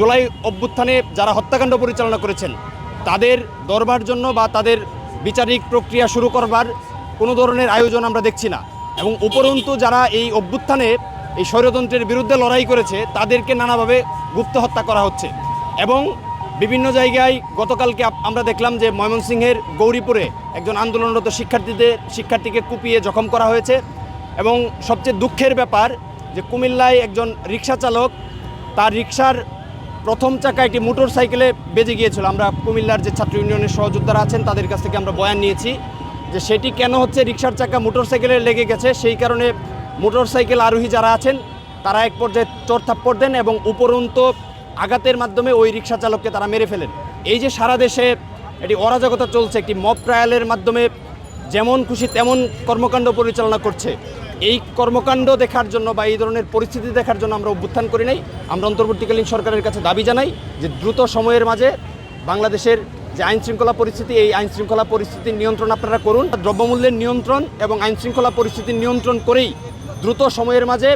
জুলাই অভ্যুত্থানে যারা হত্যাকাণ্ড পরিচালনা করেছেন তাদের ধরবার জন্য বা তাদের বিচারিক প্রক্রিয়া শুরু করবার কোনো ধরনের আয়োজন আমরা দেখছি না। এবং উপরন্তু যারা এই অভ্যুত্থানে এই স্বৈরতন্ত্রের বিরুদ্ধে লড়াই করেছে তাদেরকে নানাভাবে গুপ্ত হত্যা করা হচ্ছে। এবং বিভিন্ন জায়গায় গতকালকে আমরা দেখলাম যে ময়মনসিংহের গৌরীপুরে একজন আন্দোলনরত শিক্ষার্থীকে কুপিয়ে জখম করা হয়েছে। এবং সবচেয়ে দুঃখের ব্যাপার যে কুমিল্লায় একজন রিক্সা চালক তার রিক্সার প্রথম চাকা একটি মোটর সাইকেলে বেজে গিয়েছিল। আমরা কুমিল্লার যে ছাত্র ইউনিয়নের সহযোদ্ধারা আছেন তাদের কাছ থেকে আমরা বয়ান নিয়েছি যে সেটি কেন হচ্ছে, রিক্সার চাকা মোটর সাইকেলে লেগে গেছে, সেই কারণে মোটর সাইকেল আরোহী যারা আছেন তারা এক পর্যায়ে চড়থাপ্পড় দেন এবং উপরন্তু আঘাতের মাধ্যমে ওই রিক্সা চালককে তারা মেরে ফেলেন। এই যে সারা দেশে এটি অরাজকতা চলছে, একটি মব ট্রায়ালের মাধ্যমে যেমন খুশি তেমন কর্মকাণ্ড পরিচালনা করছে, এই কর্মকাণ্ড দেখার জন্য বা এই ধরনের পরিস্থিতি দেখার জন্য আমরা অভ্যুত্থান করি নাই। আমরা অন্তর্বর্তীকালীন সরকারের কাছে দাবি জানাই যে দ্রুত সময়ের মাঝে বাংলাদেশের যে আইনশৃঙ্খলা পরিস্থিতি, এই আইনশৃঙ্খলা পরিস্থিতির নিয়ন্ত্রণ আপনারা করুন। দ্রব্যমূল্যের নিয়ন্ত্রণ এবং আইনশৃঙ্খলা পরিস্থিতির নিয়ন্ত্রণ করেই দ্রুত সময়ের মাঝে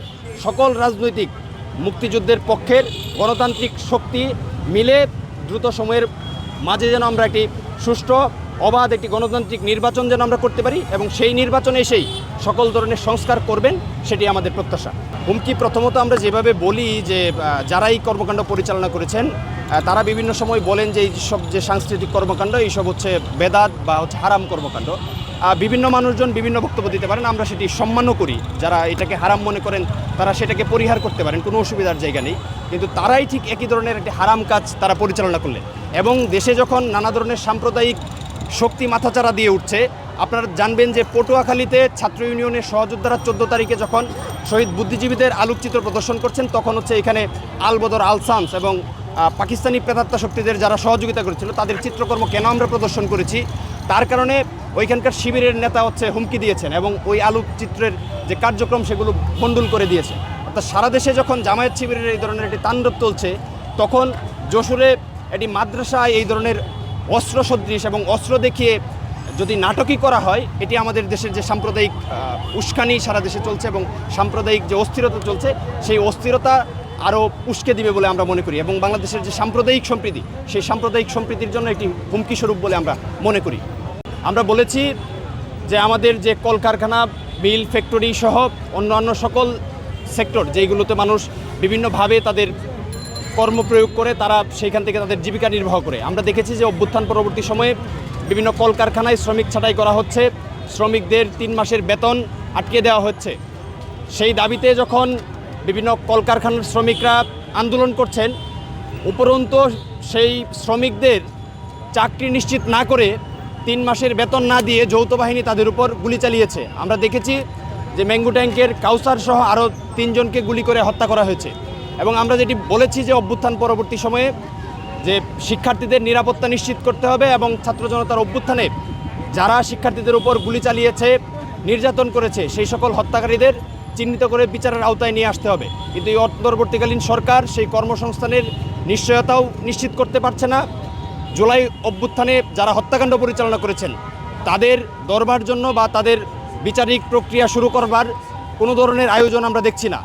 সকল রাজনৈতিক মুক্তিযুদ্ধের পক্ষের গণতান্ত্রিক শক্তি মিলে দ্রুত সময়ের মাঝে যেন আমরা একটি সুষ্ঠু অবাধ একটি গণতান্ত্রিক নির্বাচন যেন আমরা করতে পারি এবং সেই নির্বাচনে এসেই সকল ধরনের সংস্কার করবেন, সেটি আমাদের প্রত্যাশা। হুমকি প্রথমত আমরা যেভাবে বলি যে যারাই কর্মকাণ্ড পরিচালনা করেছেন তারা বিভিন্ন সময় বলেন যে এইসব যে সাংস্কৃতিক কর্মকাণ্ড এইসব হচ্ছে বেদাত বা হচ্ছে হারাম কর্মকাণ্ড। বিভিন্ন মানুষজন বিভিন্ন বক্তব্য দিতে পারেন, আমরা সেটি সম্মানও করি। যারা এটাকে হারাম মনে করেন তারা সেটাকে পরিহার করতে পারেন, কোনো অসুবিধার জায়গা নেই। কিন্তু তারাই ঠিক একই ধরনের একটি হারাম কাজ তারা পরিচালনা করলেন। এবং দেশে যখন নানা ধরনের সাম্প্রদায়িক শক্তি মাথাচাড়া দিয়ে উঠছে, আপনারা জানবেন যে পটুয়াখালীতে ছাত্র ইউনিয়নের সহযোদ্ধারা 14 তারিখে যখন শহীদ বুদ্ধিজীবীদের আলোকচিত্র প্রদর্শন করছেন তখন হচ্ছে এখানে আল বদর আল শামস এবং পাকিস্তানি প্রেতাত্মা শক্তিদের যারা সহযোগিতা করেছিল তাদের চিত্রকর্ম কেন আমরা প্রদর্শন করেছি, তার কারণে ওইখানকার শিবিরের নেতা হচ্ছে হুমকি দিয়েছেন এবং ওই আলোকচিত্রের যে কার্যক্রম সেগুলো ভণ্ডুল করে দিয়েছে। অর্থাৎ সারা দেশে যখন জামায়াত শিবিরের এই ধরনের একটি তাণ্ডব চলছে তখন যশোরে এটি মাদ্রাসায় এই ধরনের অস্ত্র সদৃশ এবং অস্ত্র দেখিয়ে যদি নাটকই করা হয়, এটি আমাদের দেশের যে সাম্প্রদায়িক উস্কানি সারা দেশে চলছে এবং সাম্প্রদায়িক যে অস্থিরতা চলছে সেই অস্থিরতা আরও উস্কে দিবে বলে আমরা মনে করি এবং বাংলাদেশের যে সাম্প্রদায়িক সম্প্রীতি সেই সাম্প্রদায়িক সম্প্রীতির জন্য একটি হুমকি স্বরূপ বলে আমরা মনে করি। আমরা বলেছি যে আমাদের যে কলকারখানা, মিল, ফ্যাক্টরি সহ অন্যান্য সকল সেক্টর যেইগুলোতে মানুষ বিভিন্নভাবে তাদের কর্মপ্রয়োগ করে তারা সেইখান থেকে তাদের জীবিকা নির্বাহ করে, আমরা দেখেছি যে অভ্যুত্থান পরবর্তী সময়ে বিভিন্ন কলকারখানায় শ্রমিক ছাঁটাই করা হচ্ছে, শ্রমিকদের 3 মাসের বেতন আটকে দেওয়া হচ্ছে। সেই দাবিতে যখন বিভিন্ন কলকারখানার শ্রমিকরা আন্দোলন করছেন, উপরন্তু সেই শ্রমিকদের চাকরি নিশ্চিত না করে 3 মাসের বেতন না দিয়ে যৌথ বাহিনী তাদের উপর গুলি চালিয়েছে। আমরা দেখেছি যে ম্যাঙ্গো ট্যাঙ্কের কাউসার সহ আরও 3 জনকে গুলি করে হত্যা করা হয়েছে। এবং আমরা যেটি বলেছি যে অভ্যুত্থান পরবর্তী সময়ে যে শিক্ষার্থীদের নিরাপত্তা নিশ্চিত করতে হবে এবং ছাত্র জনতার অভ্যুত্থানে যারা শিক্ষার্থীদের উপর গুলি চালিয়েছে, নির্যাতন করেছে, সেই সকল হত্যাকারীদের চিহ্নিত করে বিচারের আওতায় নিয়ে আসতে হবে। কিন্তু এই অন্তর্বর্তীকালীন সরকার সেই কর্মসংস্থানের নিশ্চয়তাও নিশ্চিত করতে পারছে না। জুলাই অভ্যুত্থানে যারা হত্যাকাণ্ড পরিচালনা করেছেন তাদের ধরবার জন্য বা তাদের বিচারিক প্রক্রিয়া শুরু করবার কোনো ধরনের আয়োজন আমরা দেখছি না।